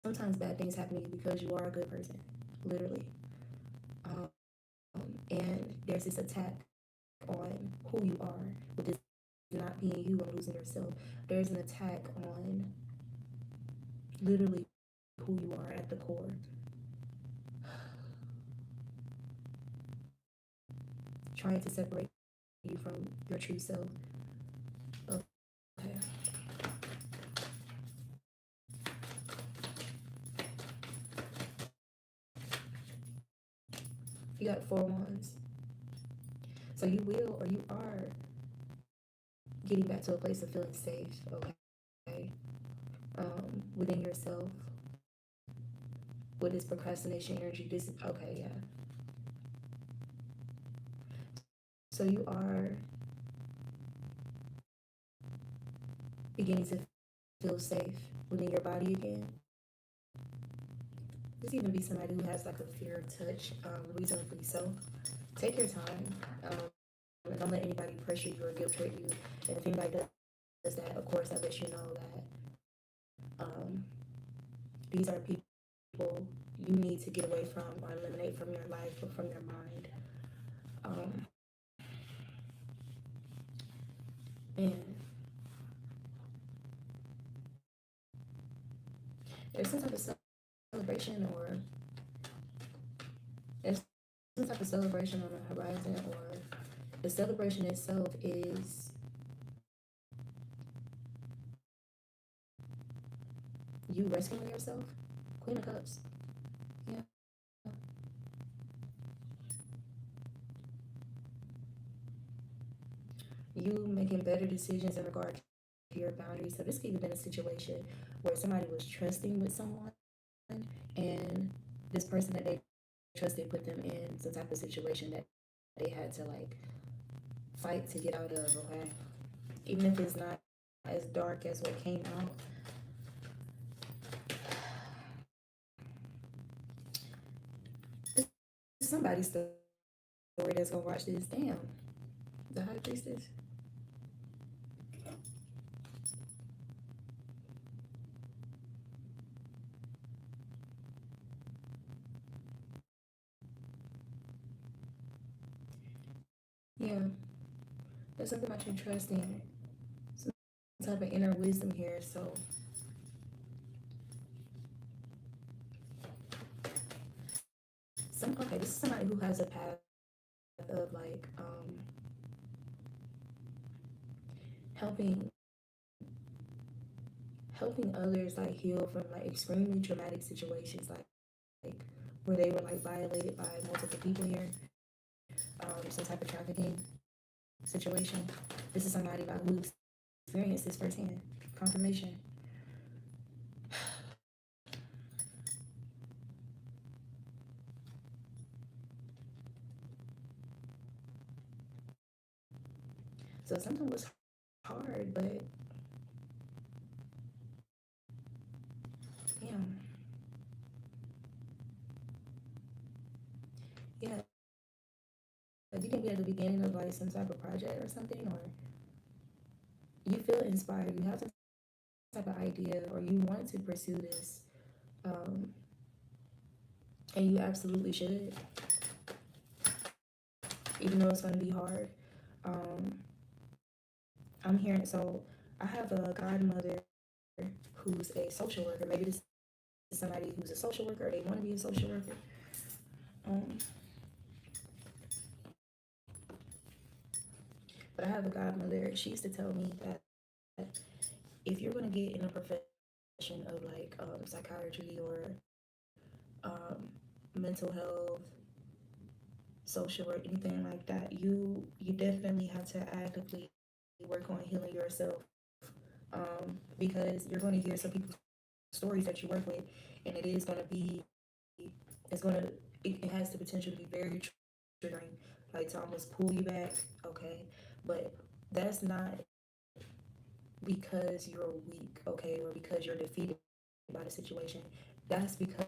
A: Sometimes bad things happen to you because you are a good person, literally. Um, and there's this attack on who you are with this not being you and losing yourself. There's an attack on literally who you are at the core. Trying to separate you from your true self. Okay. You got 4 wands. So you will or you are getting back to a place of feeling safe, okay? Within yourself, with this procrastination energy, this, okay, yeah. So you are beginning to feel safe within your body again. This even be somebody who has like a fear of touch, reasonably so. Take your time. And don't let anybody pressure you or guilt trip you. And if anybody does that, of course, I let you know that these are people you need to get away from or eliminate from your life or from your mind. Um, and there's some type of celebration or there's some type of celebration on the horizon, or the celebration itself is you rescuing yourself. Queen of Cups. Yeah. You making better decisions in regard to your boundaries. So this could have been a situation where somebody was trusting with someone and this person that they trusted put them in some type of situation that they had to like fight to get out of, okay? Even if it's not as dark as what came out. somebody's story that's gonna watch this. Damn, the high priestess. Yeah, there's something about you trusting some type of inner wisdom here. So okay, this is somebody who has a path of like helping others like heal from like extremely traumatic situations, like where they were like violated by multiple people here, some type of trafficking situation. This is somebody like who experienced this firsthand. Confirmation. So something was hard, but yeah, yeah. Like you can be at the beginning of like some type of project or something, or you feel inspired, you have some type of idea, or you want to pursue this, um, and you absolutely should, even though it's going to be hard. Um, I'm hearing so I have a godmother who's a social worker. Maybe this is somebody who's a social worker, or they want to be a social worker. Um, but I have a godmother. She used to tell me that if you're going to get in a profession of like psychiatry or um, mental health, social work, anything like that, you definitely have to actively work on healing yourself, because you're going to hear some people's stories that you work with, and it is going to be, it's going to, it has the potential to be very triggering, like to almost pull you back. Okay, but that's not because you're weak, okay, or because you're defeated by the situation. That's because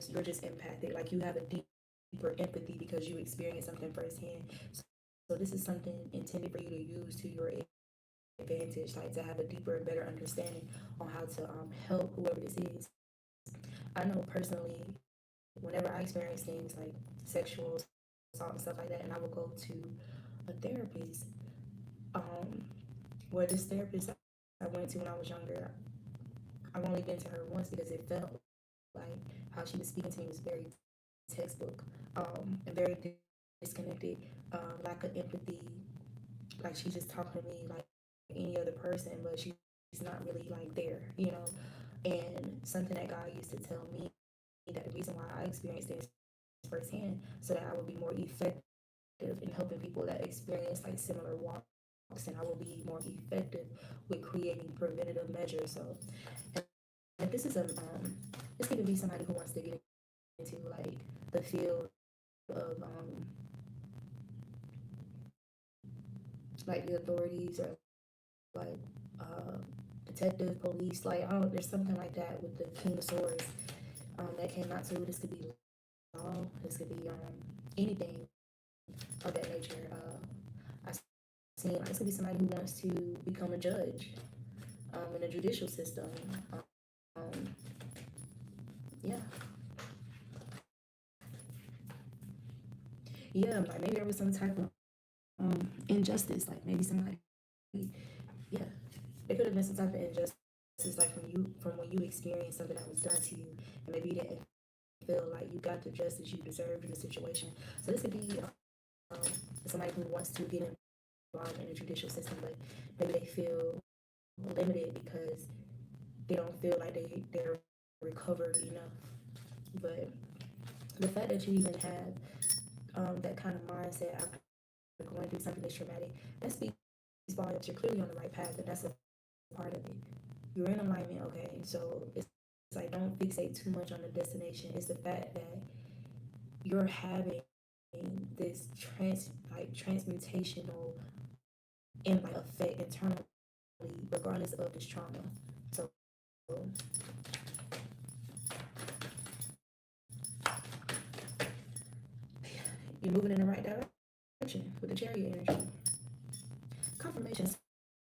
A: you're just impacted. Like you have a deeper empathy because you experience something firsthand. So this is something intended for you to use to your advantage, like to have a deeper and better understanding on how to help whoever this is. I know personally, whenever I experience things like sexual assault and stuff like that, and I will go to a therapist, um, where this therapist I went to when I was younger, I've only been to her once because it felt like how she was speaking to me was very textbook, and very disconnected, lack of empathy. Like she's just talking to me like any other person, but she's not really like there, you know. And something that God used to tell me, that the reason why I experienced this firsthand, so that I would be more effective in helping people that experience like similar walks, and I will be more effective with creating preventative measures. So, and this is a this can be somebody who wants to get into like the field of like the authorities, or like uh, detective, police. Like I don't, there's something like that with the King of Swords that came out too. This could be law. This could be anything of that nature. I seen like this could be somebody who wants to become a judge in the judicial system. Um, yeah, yeah. Like maybe there was some type of injustice. Like maybe somebody, yeah, it could have been some type of injustice. Like from when you experienced something that was done to you, and maybe you didn't feel like you got the justice you deserved in the situation. So this could be somebody who wants to get involved in the judicial system, but maybe they feel limited because they don't feel like they're recovered enough. But the fact that you even have that kind of mindset after going through something that's traumatic, that speaks volumes. You're clearly on the right path, but that's a part of it. You're in alignment, okay? So it's like don't fixate too much on the destination. It's the fact that you're having this transmutational and like effect internally, regardless of this trauma. So You're moving in the right direction with the chariot energy. Confirmation.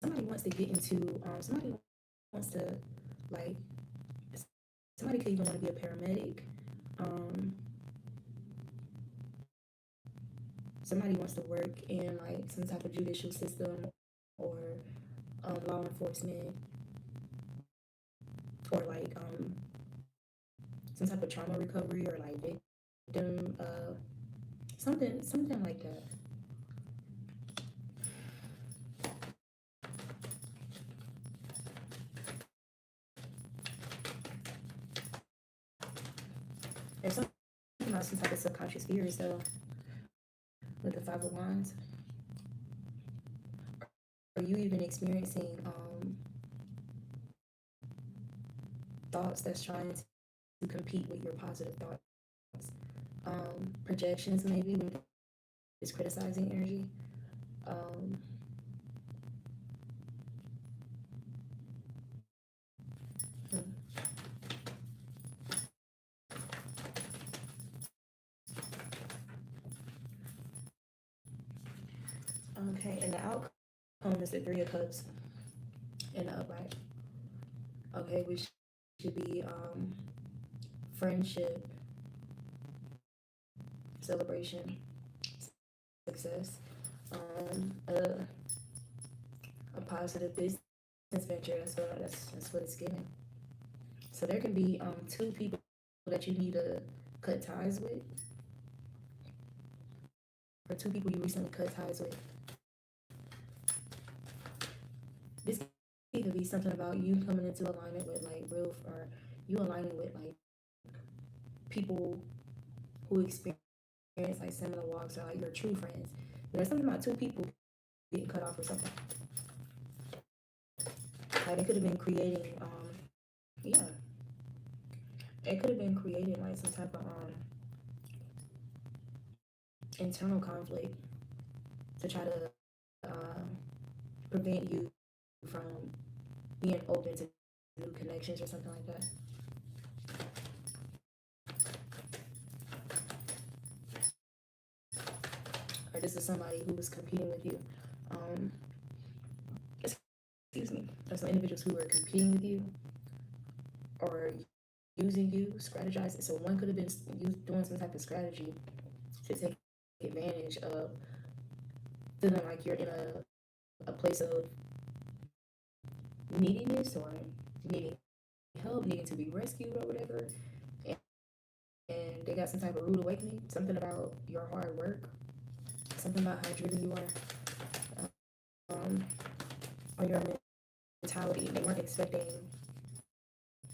A: Somebody wants to get into, somebody wants to, like, somebody could even want to be a paramedic. Um, Somebody wants to work in like some type of judicial system or law enforcement or like some type of trauma recovery or like victim something like that. There's something about some type of subconscious fear so with the Five of Wands. Are you even experiencing thoughts that's trying to compete with your positive thoughts? Projections maybe when it's criticizing energy. Um, okay, and the outcome is the Three of Cups in the upright. Okay, which should be friendship, celebration, success, a positive business venture. That's what it's giving. So there can be two people that you need to cut ties with, or two people you recently cut ties with. This could either be something about you coming into alignment with like real, or you aligning with like people who experience like similar walks or like your true friends. But there's something about two people getting cut off or something. Like it could have been creating, yeah, it could have been creating like some type of internal conflict to try to prevent you from being open to new connections or something like that. Or this is somebody who was competing with you. Um, excuse me. There's some individuals who were competing with you or using you, strategizing. So one could have been doing some type of strategy to take advantage of feeling like you're in a place of neediness or needing help, needing to be rescued or whatever. And, and they got some type of rude awakening, something about your hard work, something about how driven you are, or your mentality. They weren't expecting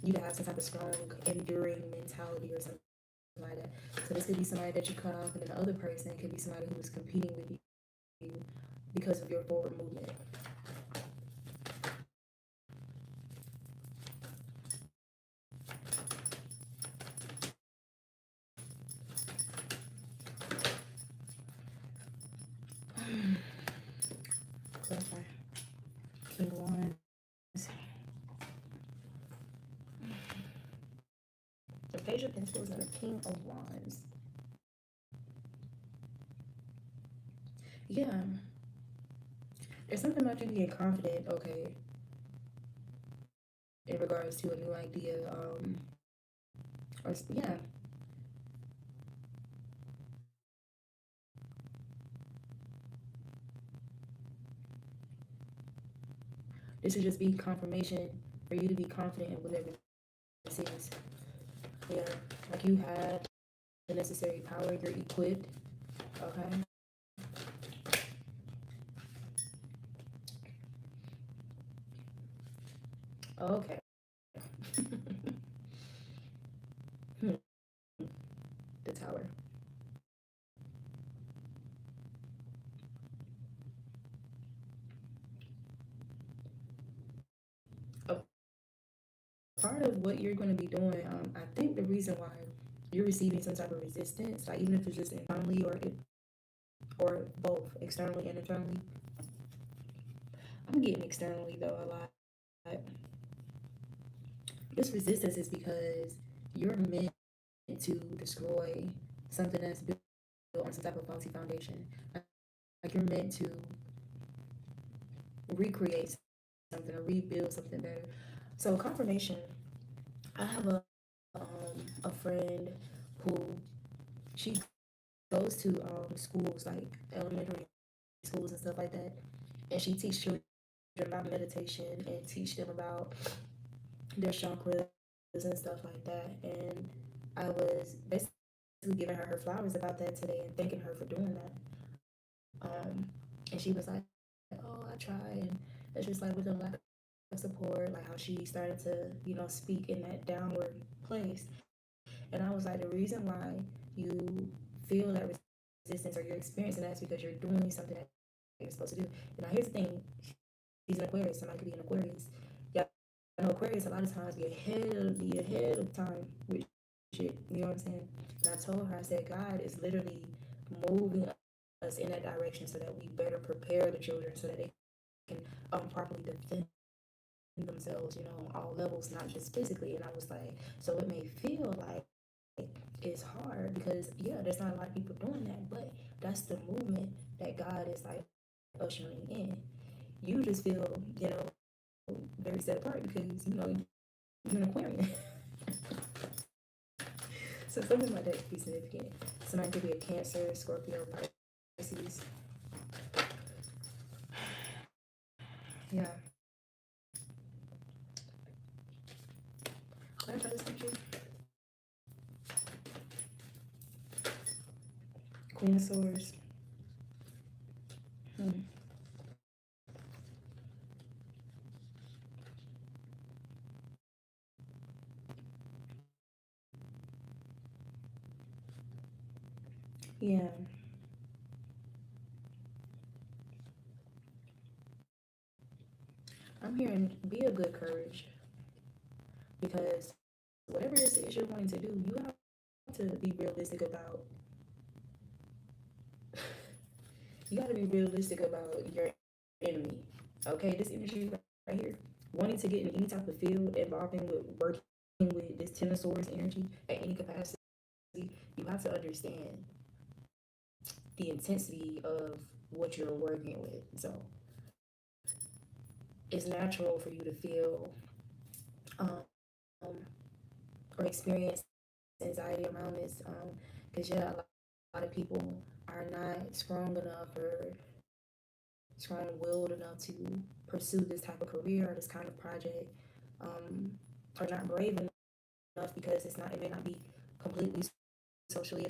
A: you to have some type of strong, enduring mentality or something like that. So this could be somebody that you cut off, and then the other person could be somebody who was competing with you because of your forward movement. Clarify. King of Wands. The Page of Pentacles and the King of Wands. Yeah. There's something about you being confident, okay, in regards to a new idea, or yeah. This should just be confirmation for you to be confident in whatever this is. Yeah, like you have the necessary power, you're equipped, okay? Okay. Hmm. The Tower. A part of what you're going to be doing, I think the reason why you're receiving some type of resistance, like even if it's just internally or both externally and internally. I'm getting externally though a lot. This resistance is because you're meant to destroy something that's on some type of faulty foundation. Like you're meant to recreate something or rebuild something better. So confirmation, I have a friend who she goes to schools like elementary schools and stuff like that, and she teaches children about meditation and teach them about their chakras and stuff like that. And I was basically giving her flowers about that today and thanking her for doing that. And she was like, "Oh, I try," and it's just like with the lack of support, like how she started to, speak in that downward place. And I was like, the reason why you feel that resistance or you're experiencing that is because you're doing something that you're supposed to do. And now here's the thing: she's an Aquarius. Somebody could be an Aquarius. Yeah, I know Aquarius a lot of times be ahead of time with shit. You know what I'm saying? And I told her, I said, God is literally moving us in that direction so that we better prepare the children so that they can properly defend themselves, on all levels, not just physically. And I was like, so it may feel like it's hard because yeah, there's not a lot of people doing that, but that's the movement that God is like ushering in. You just feel, very set apart because you're an Aquarian. So something like that could be significant. Somebody could be a Cancer, Scorpio, Pisces. Yeah. Can I try this picture? Queen of Swords. Hmm. Yeah. I'm hearing be of good courage because whatever this is you're wanting to do, you have to be realistic about. You got to be realistic about your enemy. Okay, this energy right here, wanting to get in any type of field involving with working with this Ten of Swords energy at any capacity, you have to understand the intensity of what you're working with. So it's natural for you to feel um, or experience anxiety around this because yeah, a lot of people are not strong enough or strong-willed enough to pursue this type of career or this kind of project, are not brave enough because it may not be completely socially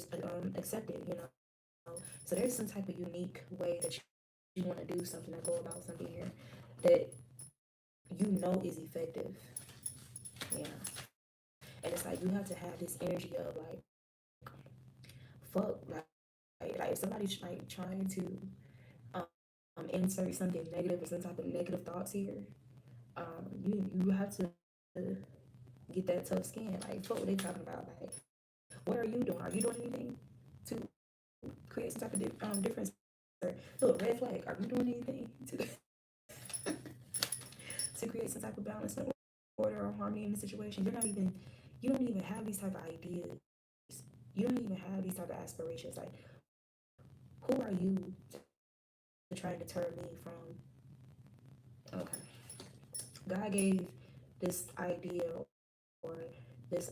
A: accepted, So there's some type of unique way that you want to do something or go about something here that you know is effective. Yeah. And it's like you have to have this energy of like, fuck, like if somebody's like trying to insert something negative or some type of negative thoughts here, you have to get that tough skin. Like, fuck what they talking about. Like, what are you doing? Are you doing anything to create some type of difference? Or look, red flag. Are you doing anything to create some type of balance and order or harmony in the situation? You don't even have these type of ideas. You don't even have these type of aspirations. Like, who are you to try to deter me from? Okay, God gave this idea or this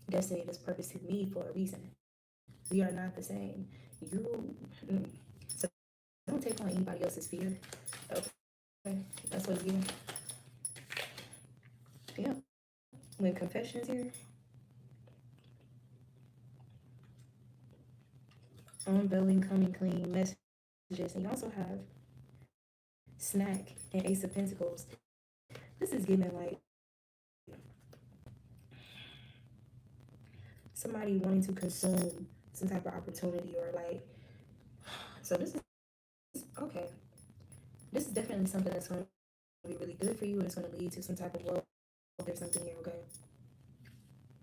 A: destiny, this purpose to me for a reason. We are not the same. You so don't take on anybody else's fear. Okay, that's what you. Yeah. When confession is here, unveiling, coming clean messages, and you also have snack and Ace of Pentacles. This is giving like somebody wanting to consume some type of opportunity or like. So this is okay. This is definitely something that's going to be really good for you, and it's going to lead to some type of wealth or something here. Okay.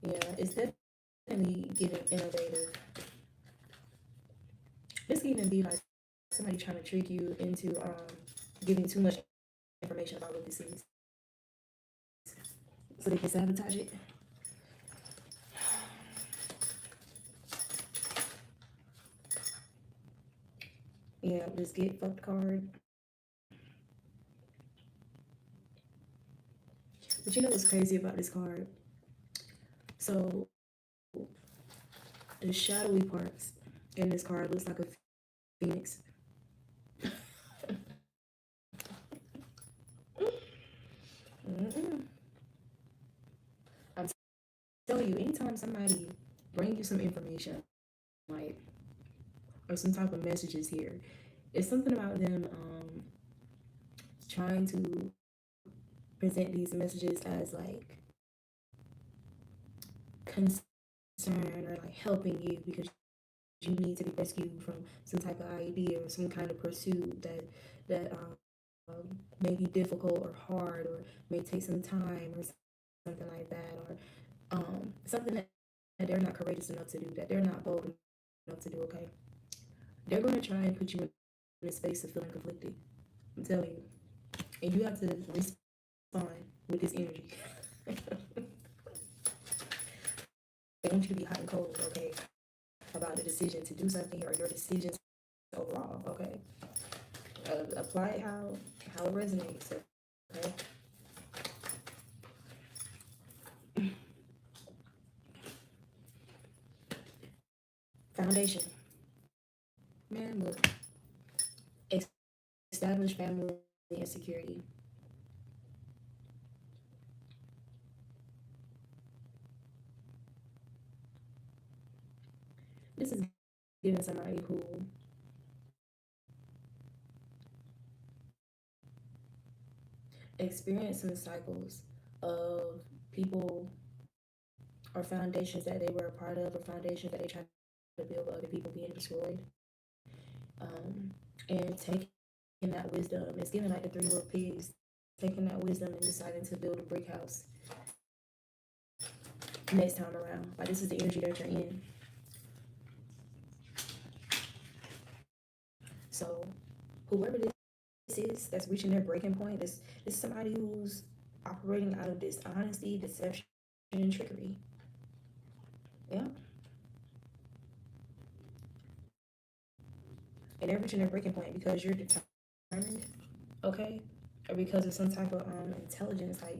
A: Yeah, it's definitely giving innovative. This can even be like somebody trying to trick you into giving too much information about what this is, so they can sabotage it. Yeah, this get fucked card. But you know what's crazy about this card? So the shadowy parts in this card looks like a phoenix. Mm-mm. I'm telling you, anytime somebody bring you some information, like, or some type of messages here, it's something about them trying to present these messages as like concern or like helping you because you need to be rescued from some type of idea or some kind of pursuit that may be difficult or hard or may take some time or something like that, or something that they're not courageous enough to do, that they're not bold enough to do. Okay, they're going to try and put you in a space of feeling conflicted. I'm telling you, and you have to respond with this energy. They want you to be hot and cold, okay, about the decision to do something or your decisions overall, okay. Apply it how it resonates, okay. Foundation, man, look, establish family and security. This is giving somebody who experienced some cycles of people or foundations that they were a part of, or foundations that they tried to build with other people being destroyed. And taking that wisdom, it's giving like the three little pigs, taking that wisdom and deciding to build a brick house next time around. Like, this is the energy that you're in. So whoever this is that's reaching their breaking point, this is somebody who's operating out of dishonesty, deception, and trickery. Yeah. And they're reaching their breaking point because you're determined, okay? Or because of some type of intelligence, like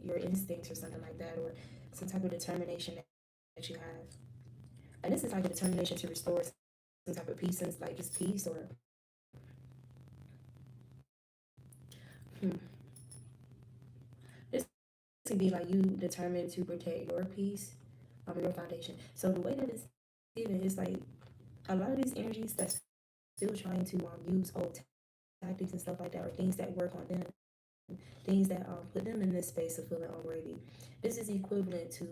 A: your instincts or something like that, or some type of determination that you have. And this is like a determination to restore some type of peace, and like just peace, or hmm, this could be like you determined to protect your peace, your foundation. So the way that it's given is like a lot of these energies that's still trying to use old tactics and stuff like that, or things that work on them, things that put them in this space of feeling unworthy. This is equivalent to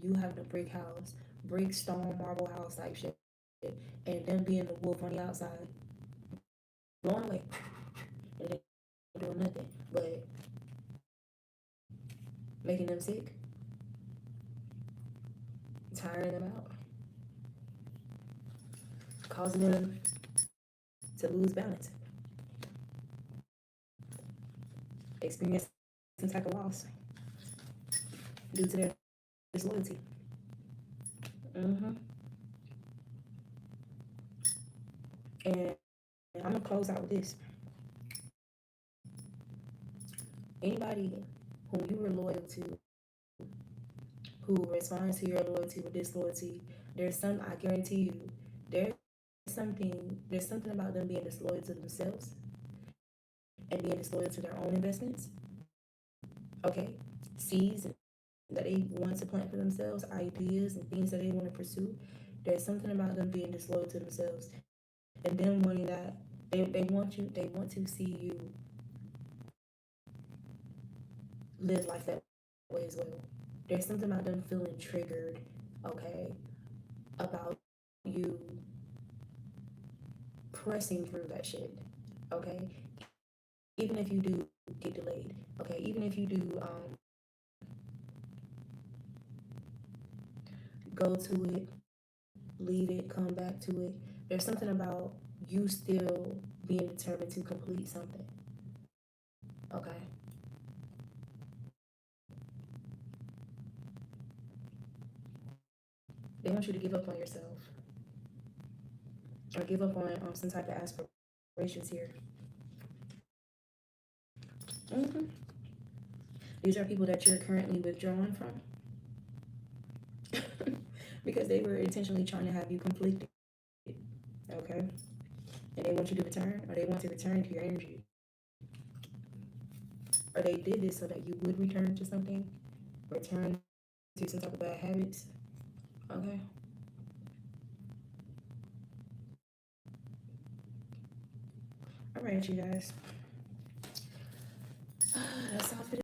A: you having a brick house, brick, stone, marble house type shit, and them being the wolf on the outside, blowing away, and they doing nothing but making them sick, tiring them out, causing them to lose balance, experience some type of loss due to their disloyalty. Mm-hmm. And I'm gonna close out with this. Anybody whom you were loyal to, who responds to your loyalty with disloyalty, I guarantee you, there's there's something about them being disloyal to themselves and being disloyal to their own investments. Okay, seeds that they want to plant for themselves, ideas and things that they want to pursue. There's something about them being disloyal to themselves and them wanting that they want to see you live life that way as well. There's something about them feeling triggered, okay, about you pressing through that shit, okay? Even if you do get delayed, okay? Even if you do go to it, leave it, come back to it, there's something about you still being determined to complete something, okay? They want you to give up on yourself or give up on some type of aspiration. vibrations here. Mm-hmm. These are people that you're currently withdrawing from because they were intentionally trying to have you conflicted. Okay? And they want you to return, or they want to return to your energy. Or they did this so that you would return to something, return to some type of bad habits. Okay? All right, you guys. That's all for